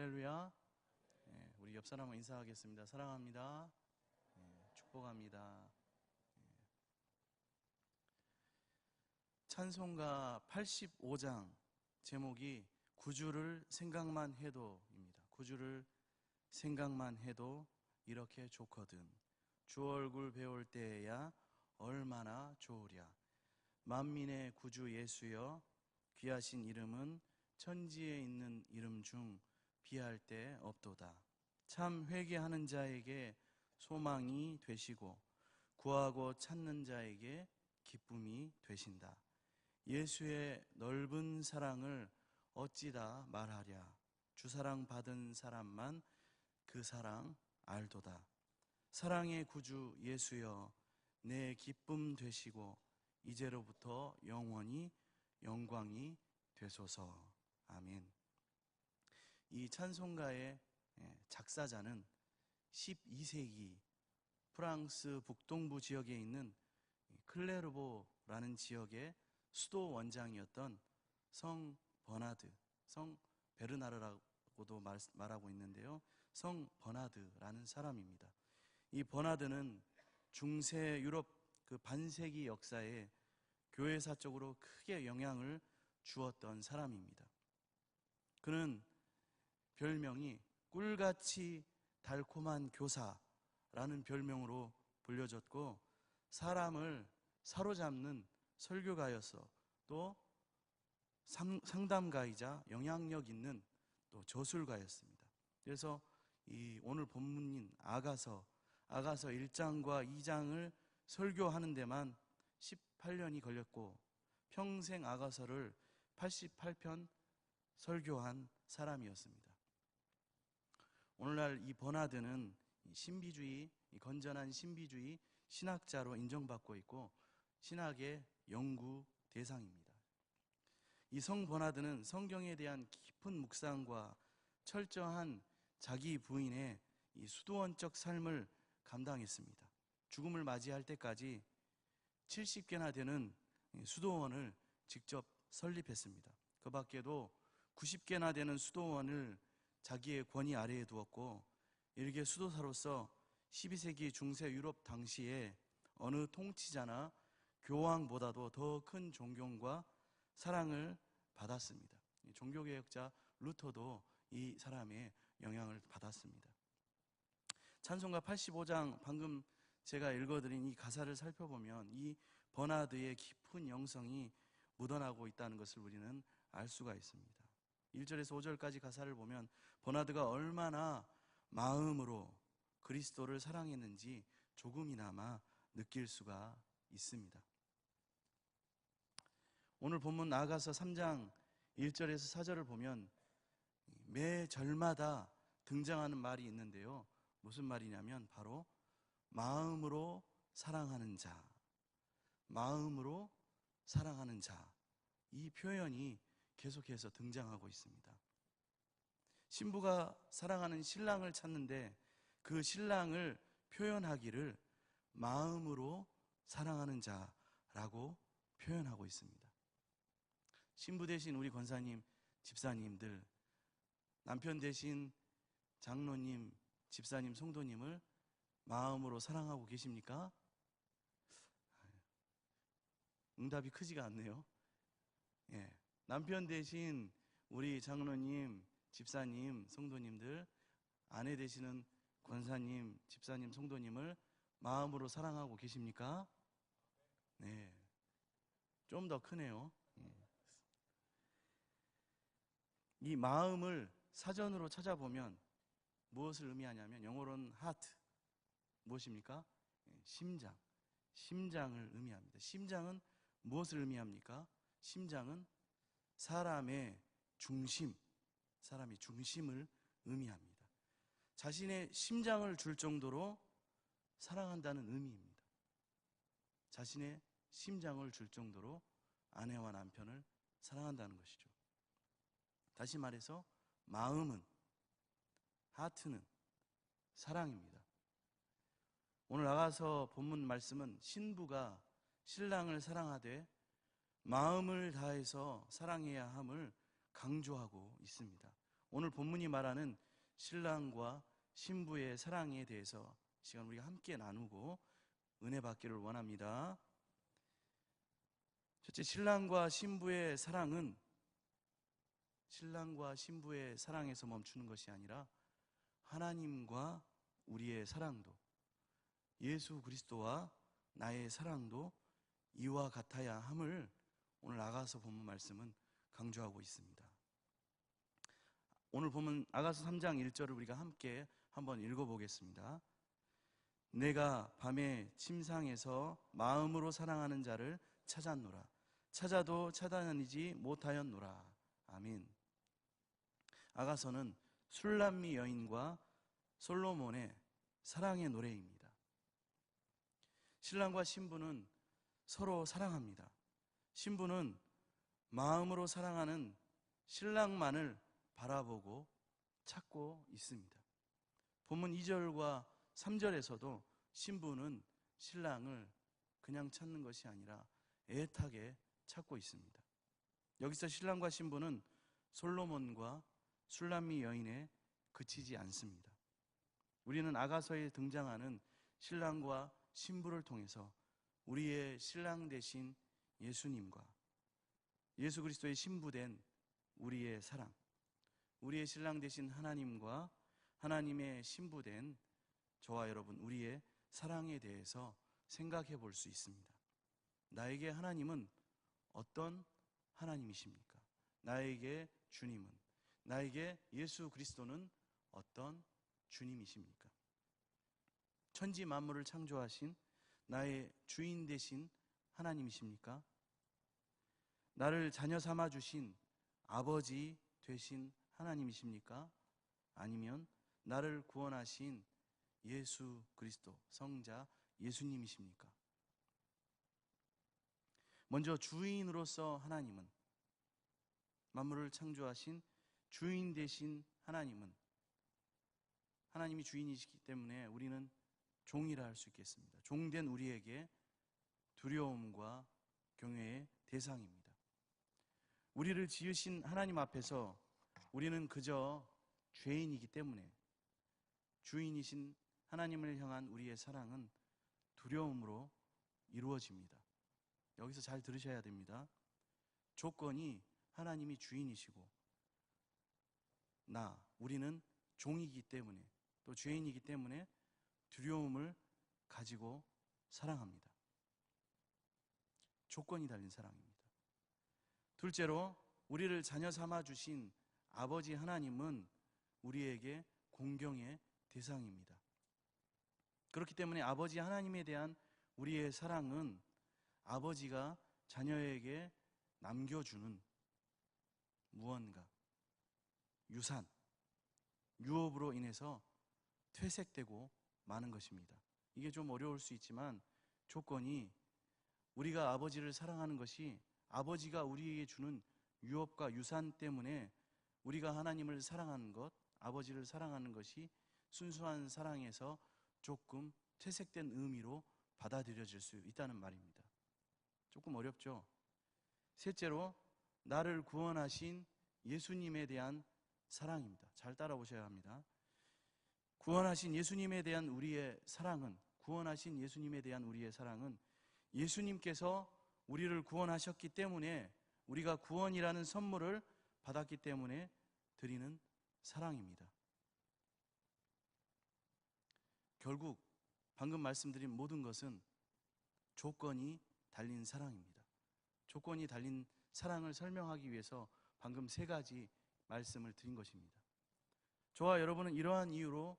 할렐루야. 우리 옆 사람과 인사하겠습니다. 사랑합니다. 축복합니다. 찬송가 85장 제목이 구주를 생각만 해도입니다. 구주를 생각만 해도 이렇게 좋거든. 주 얼굴 배울 때야 얼마나 좋으랴. 만민의 구주 예수여, 귀하신 이름은 천지에 있는 이름 중 비할 데 없도다. 참 회개하는 자에게 소망이 되시고 구하고 찾는 자에게 기쁨이 되신다. 예수의 넓은 사랑을 어찌다 말하랴. 주사랑 받은 사람만 그 사랑 알도다. 사랑의 구주 예수여, 내 기쁨 되시고 이제로부터 영원히 영광이 되소서. 아멘. 이 찬송가의 작사자는 12세기 프랑스 북동부 지역에 있는 클레르보라는 지역의 수도 원장이었던 성 버나드, 성 베르나르라고도 말하고 있는데요, 성 버나드라는 사람입니다. 이 버나드는 중세 유럽 그 반세기 역사에 교회사적으로 크게 영향을 주었던 사람입니다. 그는 별명이 꿀같이 달콤한 교사라는 별명으로 불려졌고, 사람을 사로잡는 설교가였어. 또 상담가이자 영향력 있는 또 저술가였습니다. 그래서 이 오늘 본문인 아가서 1장과 2장을 설교하는 데만 18년이 걸렸고, 평생 아가서를 88편 설교한 사람이었습니다. 오늘날 이 버나드는 신비주의, 건전한 신비주의 신학자로 인정받고 있고 신학의 연구 대상입니다. 이 성 버나드는 성경에 대한 깊은 묵상과 철저한 자기 부인의 이 수도원적 삶을 감당했습니다. 죽음을 맞이할 때까지 70개나 되는 수도원을 직접 설립했습니다. 그 밖에도 90개나 되는 수도원을 자기의 권위 아래에 두었고, 일개 수도사로서 12세기 중세 유럽 당시에 어느 통치자나 교황보다도 더 큰 존경과 사랑을 받았습니다. 종교개혁자 루터도 이 사람의 영향을 받았습니다. 찬송가 85장 방금 제가 읽어드린 이 가사를 살펴보면 이 버나드의 깊은 영성이 묻어나고 있다는 것을 우리는 알 수가 있습니다. 1절에서 5절까지 가사를 보면 버나드가 얼마나 마음으로 그리스도를 사랑했는지 조금이나마 느낄 수가 있습니다. 오늘 본문 아가서 3장 1절에서 4절을 보면 매 절마다 등장하는 말이 있는데요, 무슨 말이냐면 바로 마음으로 사랑하는 자, 마음으로 사랑하는 자, 이 표현이 계속해서 등장하고 있습니다. 신부가 사랑하는 신랑을 찾는데 그 신랑을 표현하기를 마음으로 사랑하는 자라고 표현하고 있습니다. 신부 대신 우리 권사님, 집사님들, 남편 대신 장로님, 집사님, 성도님을 마음으로 사랑하고 계십니까? 응답이 크지가 않네요. 남편 대신 우리 장로님, 집사님, 성도님들, 아내 되시는 권사님, 집사님, 성도님을 마음으로 사랑하고 계십니까? 네, 좀 더 크네요. 이 마음을 사전으로 찾아보면 무엇을 의미하냐면 영어로는 heart, 무엇입니까? 심장, 심장을 의미합니다. 심장은 무엇을 의미합니까? 심장은 사람의 중심, 사람의 중심을 의미합니다. 자신의 심장을 줄 정도로 사랑한다는 의미입니다. 자신의 심장을 줄 정도로 아내와 남편을 사랑한다는 것이죠. 다시 말해서 마음은, 하트는 사랑입니다. 오늘 나가서 본문 말씀은 신부가 신랑을 사랑하되 마음을 다해서 사랑해야 함을 강조하고 있습니다. 오늘 본문이 말하는 신랑과 신부의 사랑에 대해서 시간 우리가 함께 나누고 은혜 받기를 원합니다. 첫째, 신랑과 신부의 사랑은 신랑과 신부의 사랑에서 멈추는 것이 아니라 하나님과 우리의 사랑도, 예수 그리스도와 나의 사랑도 이와 같아야 함을 오늘 아가서 본문 말씀은 강조하고 있습니다. 오늘 본문 아가서 3장 1절을 우리가 함께 한번 읽어보겠습니다. 내가 밤에 침상에서 마음으로 사랑하는 자를 찾았노라. 찾아도 찾아내지 못하였노라. 아멘. 아가서는 술람미 여인과 솔로몬의 사랑의 노래입니다. 신랑과 신부는 서로 사랑합니다. 신부는 마음으로 사랑하는 신랑만을 바라보고 찾고 있습니다. 본문 2절과 3절에서도 신부는 신랑을 그냥 찾는 것이 아니라 애타게 찾고 있습니다. 여기서 신랑과 신부는 솔로몬과 술람미 여인에 그치지 않습니다. 우리는 아가서에 등장하는 신랑과 신부를 통해서 우리의 신랑 되신 예수님과 예수 그리스도의 신부된 우리의 사랑, 우리의 신랑 되신 하나님과 하나님의 신부된 저와 여러분, 우리의 사랑에 대해서 생각해 볼 수 있습니다. 나에게 하나님은 어떤 하나님이십니까? 나에게 주님은, 나에게 예수 그리스도는 어떤 주님이십니까? 천지 만물을 창조하신 나의 주인 되신 하나님이십니까? 나를 자녀 삼아 주신 아버지 되신 하나님이십니까? 아니면 나를 구원하신 예수 그리스도 성자 예수님이십니까? 먼저 주인으로서 하나님은, 만물을 창조하신 주인 되신 하나님은, 하나님이 주인이시기 때문에 우리는 종이라 할 수 있겠습니다. 종된 우리에게 두려움과 경외의 대상입니다. 우리를 지으신 하나님 앞에서 우리는 그저 죄인이기 때문에 주인이신 하나님을 향한 우리의 사랑은 두려움으로 이루어집니다. 여기서 잘 들으셔야 됩니다. 조건이 하나님이 주인이시고 우리는 종이기 때문에, 또 죄인이기 때문에 두려움을 가지고 사랑합니다. 조건이 달린 사랑입니다. 둘째로, 우리를 자녀 삼아 주신 아버지 하나님은 우리에게 공경의 대상입니다. 그렇기 때문에 아버지 하나님에 대한 우리의 사랑은 아버지가 자녀에게 남겨주는 무언가, 유산, 유업으로 인해서 퇴색되고 마는 것입니다. 이게 좀 어려울 수 있지만 조건이, 우리가 아버지를 사랑하는 것이 아버지가 우리에게 주는 유업과 유산 때문에 우리가 하나님을 사랑하는 것, 아버지를 사랑하는 것이 순수한 사랑에서 조금 퇴색된 의미로 받아들여질 수 있다는 말입니다. 조금 어렵죠? 셋째로, 나를 구원하신 예수님에 대한 사랑입니다. 잘 따라오셔야 합니다. 구원하신 예수님에 대한 우리의 사랑은, 구원하신 예수님에 대한 우리의 사랑은 예수님께서 우리를 구원하셨기 때문에, 우리가 구원이라는 선물을 받았기 때문에 드리는 사랑입니다. 결국 방금 말씀드린 모든 것은 조건이 달린 사랑입니다. 조건이 달린 사랑을 설명하기 위해서 방금 세 가지 말씀을 드린 것입니다. 저와 여러분은 이러한 이유로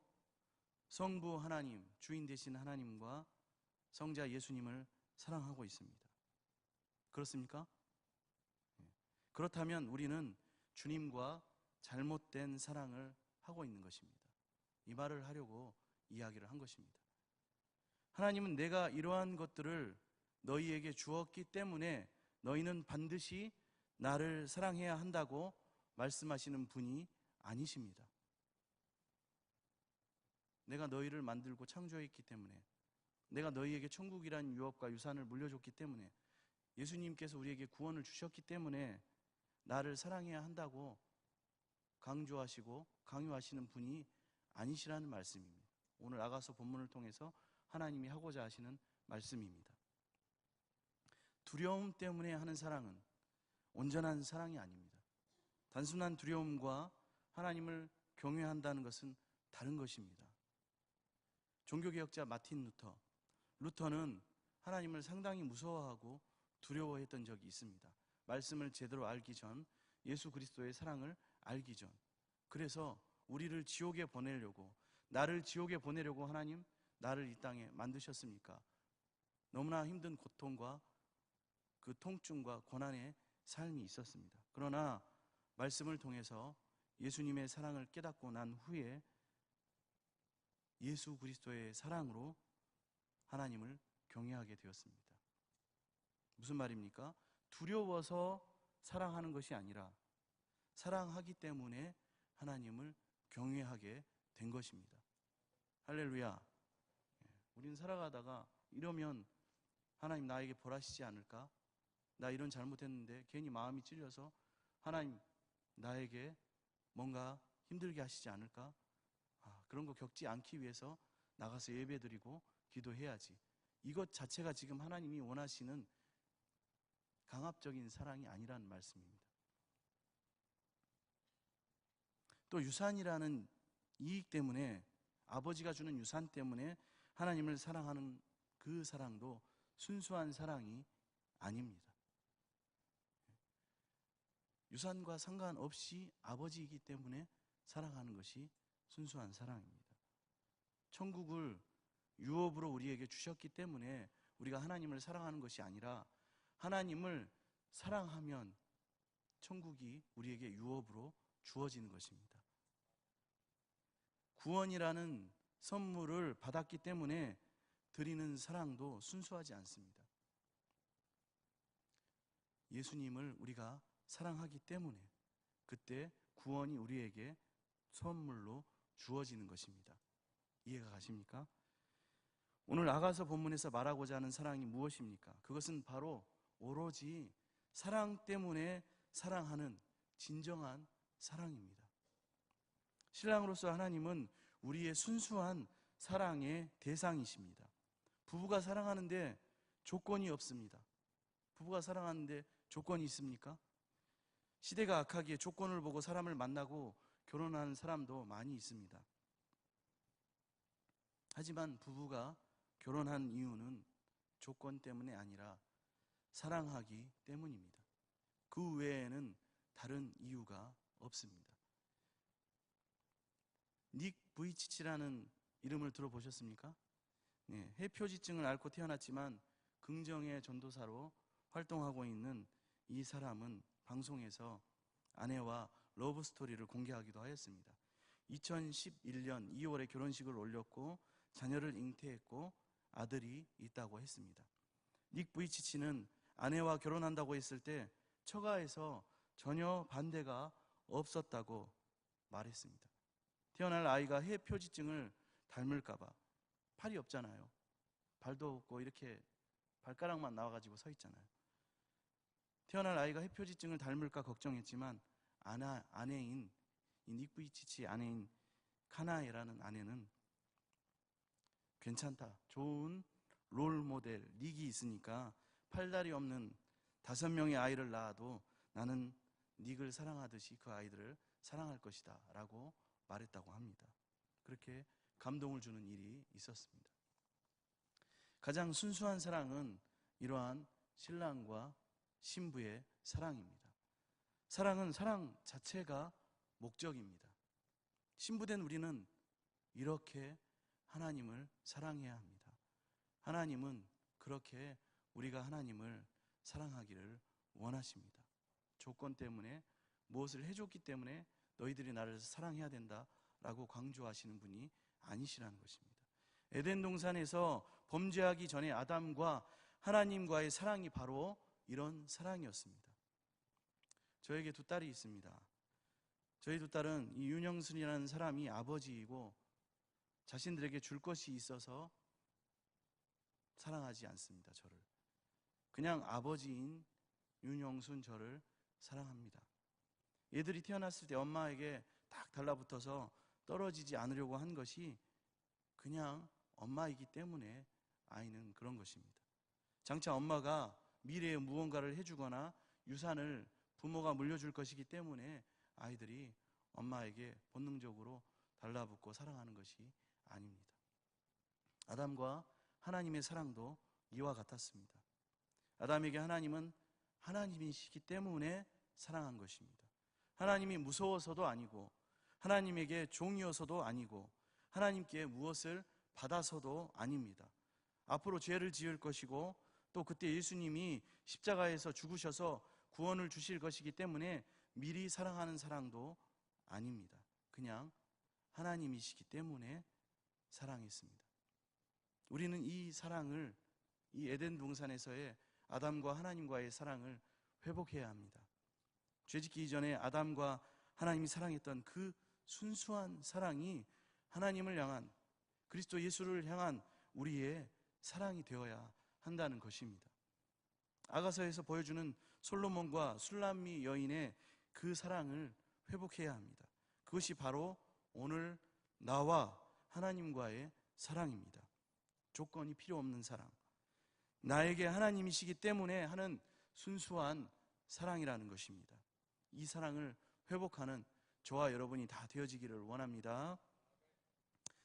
성부 하나님, 주인 되신 하나님과 성자 예수님을 사랑하고 있습니다. 그렇습니까? 그렇다면 우리는 주님과 잘못된 사랑을 하고 있는 것입니다. 이 말을 하려고 이야기를 한 것입니다. 하나님은 내가 이러한 것들을 너희에게 주었기 때문에 너희는 반드시 나를 사랑해야 한다고 말씀하시는 분이 아니십니다. 내가 너희를 만들고 창조했기 때문에, 내가 너희에게 천국이란 유업과 유산을 물려줬기 때문에, 예수님께서 우리에게 구원을 주셨기 때문에 나를 사랑해야 한다고 강조하시고 강요하시는 분이 아니시라는 말씀입니다. 오늘 아가서 본문을 통해서 하나님이 하고자 하시는 말씀입니다. 두려움 때문에 하는 사랑은 온전한 사랑이 아닙니다. 단순한 두려움과 하나님을 경외한다는 것은 다른 것입니다. 종교개혁자 마틴 루터는 하나님을 상당히 무서워하고 두려워했던 적이 있습니다. 말씀을 제대로 알기 전, 예수 그리스도의 사랑을 알기 전. 그래서 우리를 지옥에 보내려고, 나를 지옥에 보내려고 하나님 나를 이 땅에 만드셨습니까? 너무나 힘든 고통과 그 통증과 고난의 삶이 있었습니다. 그러나 말씀을 통해서 예수님의 사랑을 깨닫고 난 후에 예수 그리스도의 사랑으로 하나님을 경외하게 되었습니다. 무슨 말입니까? 두려워서 사랑하는 것이 아니라 사랑하기 때문에 하나님을 경외하게 된 것입니다. 할렐루야. 우리는 살아가다가 이러면 하나님 나에게 벌하시지 않을까? 나 이런 잘못했는데 괜히 마음이 찔려서 하나님 나에게 뭔가 힘들게 하시지 않을까? 그런 거 겪지 않기 위해서 나가서 예배드리고 기도해야지. 이것 자체가 지금 하나님이 원하시는 강압적인 사랑이 아니라는 말씀입니다. 또 유산이라는 이익 때문에, 아버지가 주는 유산 때문에 하나님을 사랑하는 그 사랑도 순수한 사랑이 아닙니다. 유산과 상관없이 아버지이기 때문에 사랑하는 것이 순수한 사랑입니다. 천국을 유업으로 우리에게 주셨기 때문에 우리가 하나님을 사랑하는 것이 아니라 하나님을 사랑하면 천국이 우리에게 유업으로 주어지는 것입니다. 구원이라는 선물을 받았기 때문에 드리는 사랑도 순수하지 않습니다. 예수님을 우리가 사랑하기 때문에 그때 구원이 우리에게 선물로 주어지는 것입니다. 이해가 가십니까? 오늘 아가서 본문에서 말하고자 하는 사랑이 무엇입니까? 그것은 바로 오로지 사랑 때문에 사랑하는 진정한 사랑입니다. 신랑으로서 하나님은 우리의 순수한 사랑의 대상이십니다. 부부가 사랑하는데 조건이 없습니다. 부부가 사랑하는데 조건이 있습니까? 시대가 악하기에 조건을 보고 사람을 만나고 결혼하는 사람도 많이 있습니다. 하지만 부부가 결혼한 이유는 조건 때문에 아니라 사랑하기 때문입니다. 그 외에는 다른 이유가 없습니다. 닉 부이치치라는 이름을 들어보셨습니까? 네, 해표지증을 앓고 태어났지만 긍정의 전도사로 활동하고 있는 이 사람은 방송에서 아내와 러브스토리를 공개하기도 하였습니다. 2011년 2월에 결혼식을 올렸고 자녀를 잉태했고 아들이 있다고 했습니다. 닉 부이치치는 아내와 결혼한다고 했을 때 처가에서 전혀 반대가 없었다고 말했습니다. 태어날 아이가 해표지증을 닮을까봐, 팔이 없잖아요. 발도 없고 이렇게 발가락만 나와가지고 서 있잖아요. 태어날 아이가 해표지증을 닮을까 걱정했지만 아내인 이 닉 부이치치 아내인 카나에라는 아내는 괜찮다, 좋은 롤 모델 닉이 있으니까 팔다리 없는 5명의 아이를 낳아도 나는 닉을 사랑하듯이 그 아이들을 사랑할 것이다 라고 말했다고 합니다. 그렇게 감동을 주는 일이 있었습니다. 가장 순수한 사랑은 이러한 신랑과 신부의 사랑입니다. 사랑은 사랑 자체가 목적입니다. 신부된 우리는 이렇게 하나님을 사랑해야 합니다. 하나님은 그렇게 우리가 하나님을 사랑하기를 원하십니다. 조건 때문에, 무엇을 해줬기 때문에 너희들이 나를 사랑해야 된다라고 강조하시는 분이 아니시라는 것입니다. 에덴 동산에서 범죄하기 전에 아담과 하나님과의 사랑이 바로 이런 사랑이었습니다. 저에게 2딸이 있습니다. 저희 2딸은 이 윤영순이라는 사람이 아버지이고 자신들에게 줄 것이 있어서 사랑하지 않습니다. 저를 그냥 아버지인 윤영순 저를 사랑합니다. 얘들이 태어났을 때 엄마에게 딱 달라붙어서 떨어지지 않으려고 한 것이 그냥 엄마이기 때문에 아이는 그런 것입니다. 장차 엄마가 미래에 무언가를 해주거나 유산을 부모가 물려줄 것이기 때문에 아이들이 엄마에게 본능적으로 달라붙고 사랑하는 것이 아닙니다. 아담과 하나님의 사랑도 이와 같았습니다. 아담에게 하나님은 하나님이시기 때문에 사랑한 것입니다. 하나님이 무서워서도 아니고 하나님에게 종이어서도 아니고 하나님께 무엇을 받아서도 아닙니다. 앞으로 죄를 지을 것이고 또 그때 예수님이 십자가에서 죽으셔서 구원을 주실 것이기 때문에 미리 사랑하는 사랑도 아닙니다. 그냥 하나님이시기 때문에 사랑했습니다. 우리는 이 사랑을, 이 에덴 동산에서의 아담과 하나님과의 사랑을 회복해야 합니다. 죄짓기 이전에 아담과 하나님이 사랑했던 그 순수한 사랑이 하나님을 향한, 그리스도 예수를 향한 우리의 사랑이 되어야 한다는 것입니다. 아가서에서 보여주는 솔로몬과 술람미 여인의 그 사랑을 회복해야 합니다. 그것이 바로 오늘 나와 하나님과의 사랑입니다. 조건이 필요 없는 사랑, 나에게 하나님이시기 때문에 하는 순수한 사랑이라는 것입니다. 이 사랑을 회복하는 저와 여러분이 다 되어지기를 원합니다.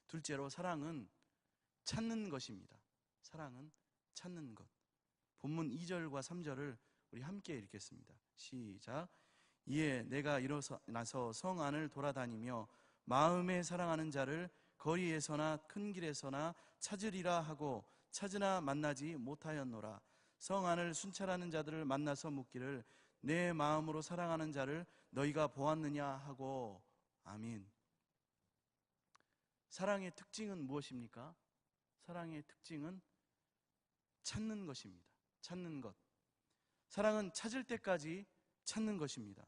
둘째로, 사랑은 찾는 것입니다. 사랑은 찾는 것. 본문 2절과 3절을 우리 함께 읽겠습니다. 시작. 이에 내가 일어나서 성 안을 돌아다니며 마음에 사랑하는 자를 거리에서나 큰 길에서나 찾으리라 하고 찾으나 만나지 못하였노라. 성 안을 순찰하는 자들을 만나서 묻기를 내 마음으로 사랑하는 자를 너희가 보았느냐 하고. 아멘. 사랑의 특징은 무엇입니까? 사랑의 특징은 찾는 것입니다. 찾는 것. 사랑은 찾을 때까지 찾는 것입니다.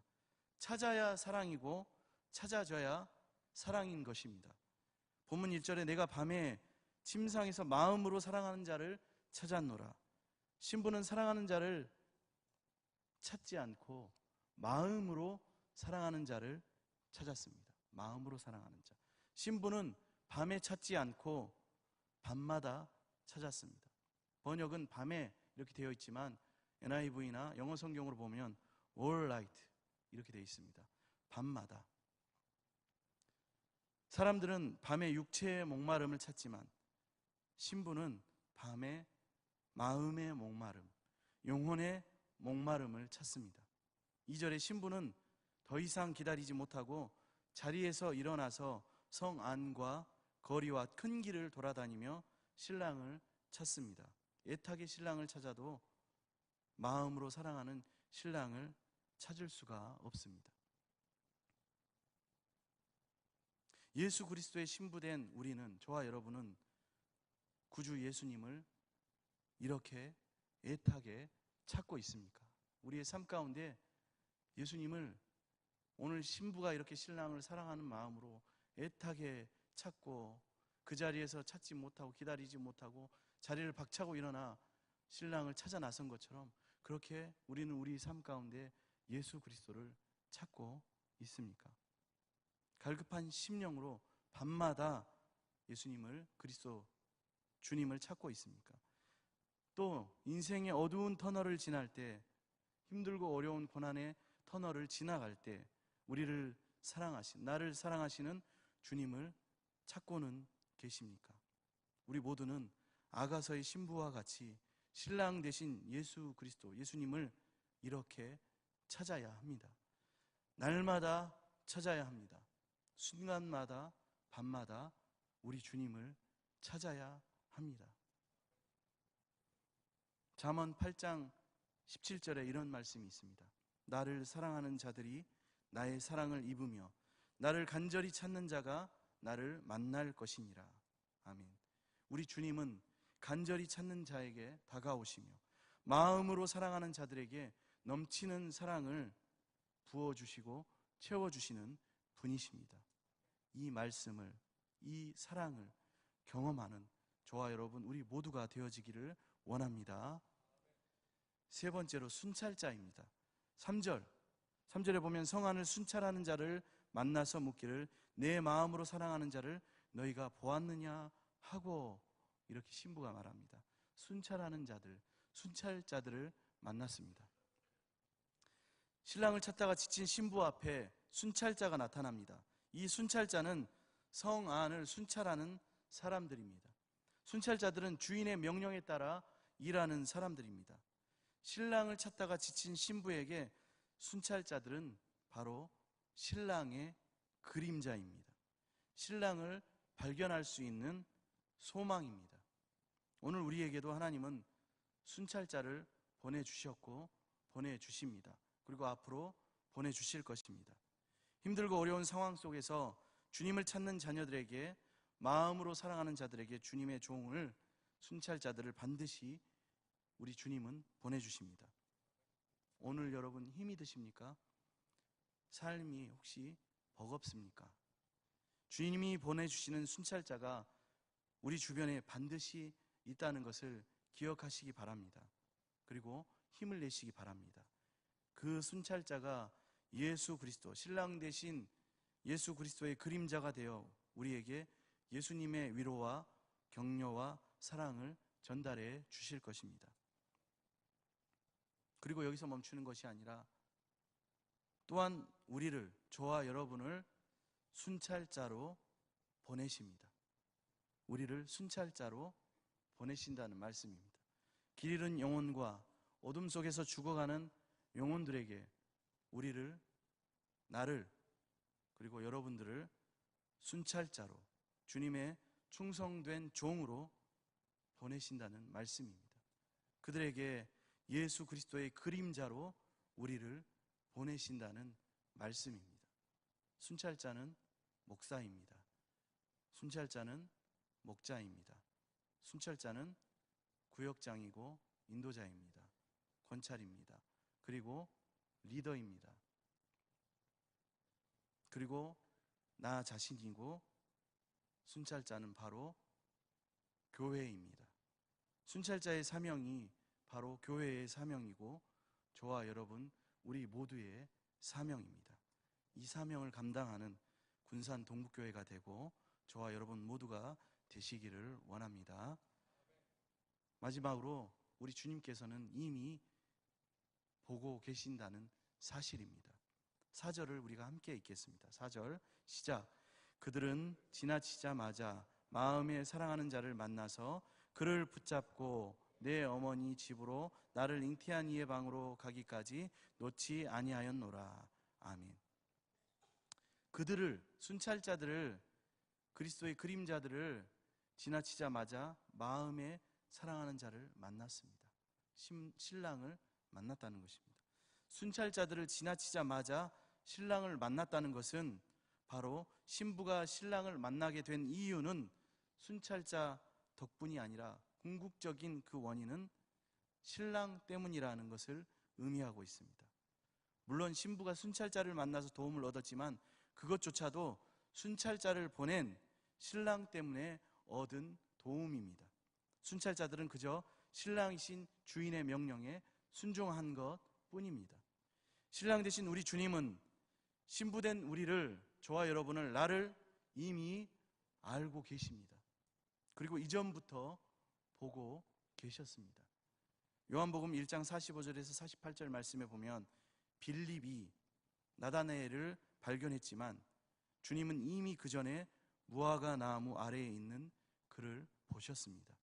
찾아야 사랑이고 찾아져야 사랑인 것입니다. 본문 1절에 내가 밤에 침상에서 마음으로 사랑하는 자를 찾았노라. 신부는 사랑하는 자를 찾지 않고 마음으로 사랑하는 자를 찾았습니다. 마음으로 사랑하는 자. 신부는 밤에 찾지 않고 밤마다 찾았습니다. 번역은 밤에 이렇게 되어 있지만 NIV나 영어 성경으로 보면 all night 이렇게 되어 있습니다. 밤마다. 사람들은 밤에 육체의 목마름을 찾지만 신부는 밤에 마음의 목마름, 영혼의 목마름을 찾습니다. 2절에 신부는 더 이상 기다리지 못하고 자리에서 일어나서 성 안과 거리와 큰 길을 돌아다니며 신랑을 찾습니다. 애타게 신랑을 찾아도 마음으로 사랑하는 신랑을 찾을 수가 없습니다. 예수 그리스도의 신부된 우리는, 저와 여러분은 구주 예수님을 이렇게 애타게 찾고 있습니까? 우리의 삶 가운데 예수님을 오늘 신부가 이렇게 신랑을 사랑하는 마음으로 애타게 찾고 그 자리에서 찾지 못하고 기다리지 못하고 자리를 박차고 일어나 신랑을 찾아 나선 것처럼 그렇게 우리는 우리 삶 가운데 예수 그리스도를 찾고 있습니까? 갈급한 심령으로 밤마다 예수님을, 그리스도 주님을 찾고 있습니까? 또 인생의 어두운 터널을 지날 때, 힘들고 어려운 고난의 터널을 지나갈 때 우리를 사랑하신, 나를 사랑하시는 주님을 찾고는 계십니까? 우리 모두는 아가서의 신부와 같이 신랑 되신 예수 그리스도, 예수님을 이렇게 찾아야 합니다. 날마다 찾아야 합니다. 순간마다, 밤마다 우리 주님을 찾아야 합니다. 잠언 8장 17절에 이런 말씀이 있습니다. 나를 사랑하는 자들이 나의 사랑을 입으며 나를 간절히 찾는 자가 나를 만날 것이니라. 아멘. 우리 주님은 간절히 찾는 자에게 다가오시며 마음으로 사랑하는 자들에게 넘치는 사랑을 부어주시고 채워주시는 분이십니다. 이 말씀을, 이 사랑을 경험하는 저와 여러분, 우리 모두가 되어지기를 원합니다. 세 번째로 순찰자입니다. 3절에 보면 성 안을 순찰하는 자를 만나서 묻기를 내 마음으로 사랑하는 자를 너희가 보았느냐 하고, 이렇게 신부가 말합니다. 순찰하는 자들, 순찰자들을 만났습니다. 신랑을 찾다가 지친 신부 앞에 순찰자가 나타납니다. 이 순찰자는 성 안을 순찰하는 사람들입니다. 순찰자들은 주인의 명령에 따라 일하는 사람들입니다. 신랑을 찾다가 지친 신부에게 순찰자들은 바로 신랑의 그림자입니다. 신랑을 발견할 수 있는 소망입니다. 오늘 우리에게도 하나님은 순찰자를 보내주셨고 보내주십니다. 그리고 앞으로 보내주실 것입니다. 힘들고 어려운 상황 속에서 주님을 찾는 자녀들에게, 마음으로 사랑하는 자들에게 주님의 종을, 순찰자들을 반드시 우리 주님은 보내주십니다. 오늘 여러분 힘이 드십니까? 삶이 혹시 버겁습니까? 주님이 보내주시는 순찰자가 우리 주변에 반드시 있다는 것을 기억하시기 바랍니다. 그리고 힘을 내시기 바랍니다. 그 순찰자가 예수 그리스도, 신랑 대신 예수 그리스도의 그림자가 되어 우리에게 예수님의 위로와 격려와 사랑을 전달해 주실 것입니다. 그리고 여기서 멈추는 것이 아니라 또한 우리를, 저와 여러분을 순찰자로 보내십니다. 우리를 순찰자로 보내신다는 말씀입니다. 길 잃은 영혼과 어둠 속에서 죽어가는 영혼들에게 우리를, 나를, 그리고 여러분들을 순찰자로, 주님의 충성된 종으로 보내신다는 말씀입니다. 그들에게 예수 그리스도의 그림자로 우리를 보내신다는 말씀입니다. 순찰자는 목사입니다. 순찰자는 목자입니다. 순찰자는 구역장이고 인도자입니다. 권찰입니다. 그리고 리더입니다. 그리고 나 자신이고, 순찰자는 바로 교회입니다. 순찰자의 사명이 바로 교회의 사명이고, 저와 여러분 우리 모두의 사명입니다. 이 사명을 감당하는 군산 동북교회가 되고 저와 여러분 모두가 되시기를 원합니다. 마지막으로 우리 주님께서는 이미 보고 계신다는 사실입니다. 4절을 우리가 함께 읽겠습니다. 4절 시작. 그들은 지나치자마자 마음에 사랑하는 자를 만나서 그를 붙잡고 내 어머니 집으로 나를 잉태한 이의 방으로 가기까지 놓지 아니하였노라. 아멘. 그들을, 순찰자들을, 그리스도의 그림자들을 지나치자마자 마음에 사랑하는 자를 만났습니다. 신랑을 만났다는 것입니다. 순찰자들을 지나치자마자 신랑을 만났다는 것은 바로 신부가 신랑을 만나게 된 이유는 순찰자 덕분이 아니라 궁극적인 그 원인은 신랑 때문이라는 것을 의미하고 있습니다. 물론 신부가 순찰자를 만나서 도움을 얻었지만 그것조차도 순찰자를 보낸 신랑 때문에 얻은 도움입니다. 순찰자들은 그저 신랑이신 주인의 명령에 순종한 것 뿐입니다. 신랑 되신 우리 주님은 신부된 우리를, 저와 여러분을, 나를 이미 알고 계십니다. 그리고 이전부터 보고 계셨습니다. 요한복음 1장 45절에서 48절 말씀에 보면 빌립이 나다나엘을 발견했지만 주님은 이미 그 전에 무화과 나무 아래에 있는 그를 보셨습니다.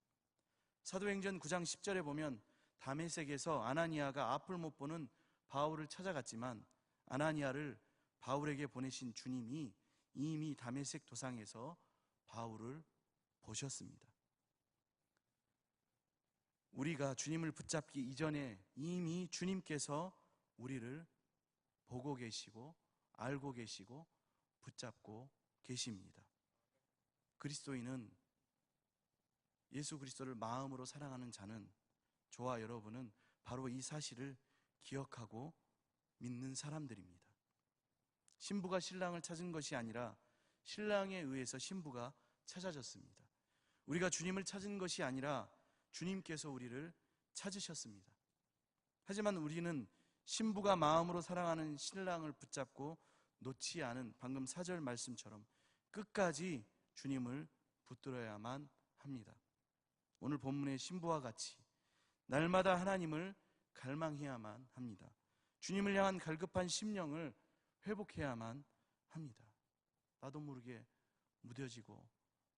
사도행전 9장 10절에 보면 다메섹에서 아나니아가 앞을 못 보는 바울을 찾아갔지만 아나니아를 바울에게 보내신 주님이 이미 다메섹 도상에서 바울을 보셨습니다. 우리가 주님을 붙잡기 이전에 이미 주님께서 우리를 보고 계시고 알고 계시고 붙잡고 계십니다. 그리스도인은, 예수 그리스도를 마음으로 사랑하는 자는, 저와 여러분은 바로 이 사실을 기억하고 믿는 사람들입니다. 신부가 신랑을 찾은 것이 아니라 신랑에 의해서 신부가 찾아졌습니다. 우리가 주님을 찾은 것이 아니라 주님께서 우리를 찾으셨습니다. 하지만 우리는 신부가 마음으로 사랑하는 신랑을 붙잡고 놓지 않은 방금 4절 말씀처럼 끝까지 주님을 붙들어야만 합니다. 오늘 본문의 신부와 같이 날마다 하나님을 갈망해야만 합니다. 주님을 향한 갈급한 심령을 회복해야만 합니다. 나도 모르게 무뎌지고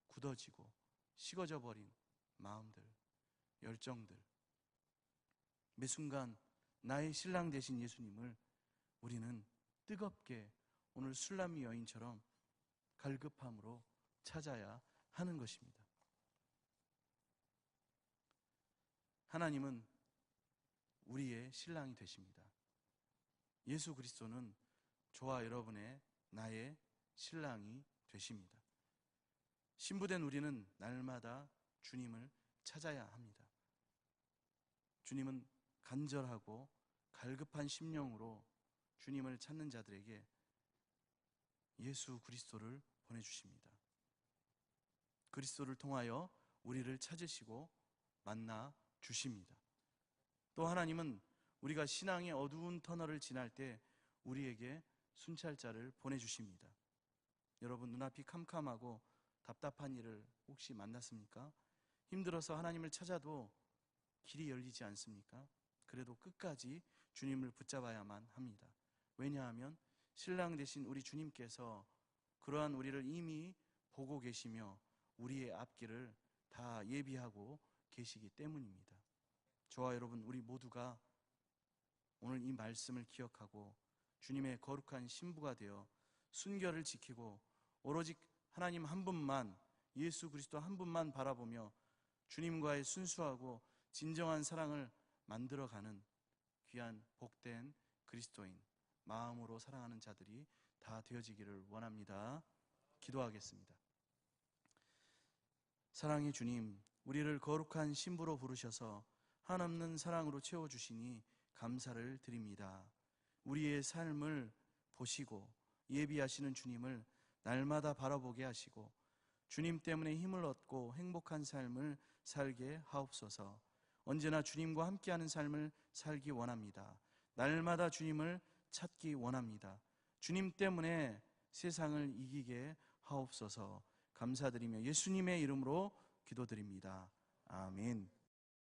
굳어지고 식어져 버린 마음들, 열정들, 매 순간 나의 신랑 되신 예수님을 우리는 뜨겁게 오늘 술람미 여인처럼 갈급함으로 찾아야 하는 것입니다. 하나님은 우리의 신랑이 되십니다. 예수 그리스도는 저와 여러분의 나의 신랑이 되십니다. 신부된 우리는 날마다 주님을 찾아야 합니다. 주님은 간절하고 갈급한 심령으로 주님을 찾는 자들에게 예수 그리스도를 보내주십니다. 그리스도를 통하여 우리를 찾으시고 만나 주십니다. 또 하나님은 우리가 신앙의 어두운 터널을 지날 때 우리에게 순찰자를 보내주십니다. 여러분, 눈앞이 캄캄하고 답답한 일을 혹시 만났습니까? 힘들어서 하나님을 찾아도 길이 열리지 않습니까? 그래도 끝까지 주님을 붙잡아야만 합니다. 왜냐하면 신랑 되신 우리 주님께서 그러한 우리를 이미 보고 계시며 우리의 앞길을 다 예비하고 계시기 때문입니다. 저와 여러분, 우리 모두가 오늘 이 말씀을 기억하고 주님의 거룩한 신부가 되어 순결을 지키고 오로지 하나님 한 분만, 예수 그리스도 한 분만 바라보며 주님과의 순수하고 진정한 사랑을 만들어가는 귀한 복된 그리스도인, 마음으로 사랑하는 자들이 다 되어지기를 원합니다. 기도하겠습니다. 사랑의 주님, 우리를 거룩한 신부로 부르셔서 한없는 사랑으로 채워주시니 감사를 드립니다. 우리의 삶을 보시고 예비하시는 주님을 날마다 바라보게 하시고 주님 때문에 힘을 얻고 행복한 삶을 살게 하옵소서. 언제나 주님과 함께하는 삶을 살기 원합니다. 날마다 주님을 찾기 원합니다. 주님 때문에 세상을 이기게 하옵소서. 감사드리며 예수님의 이름으로 기도드립니다. 아멘.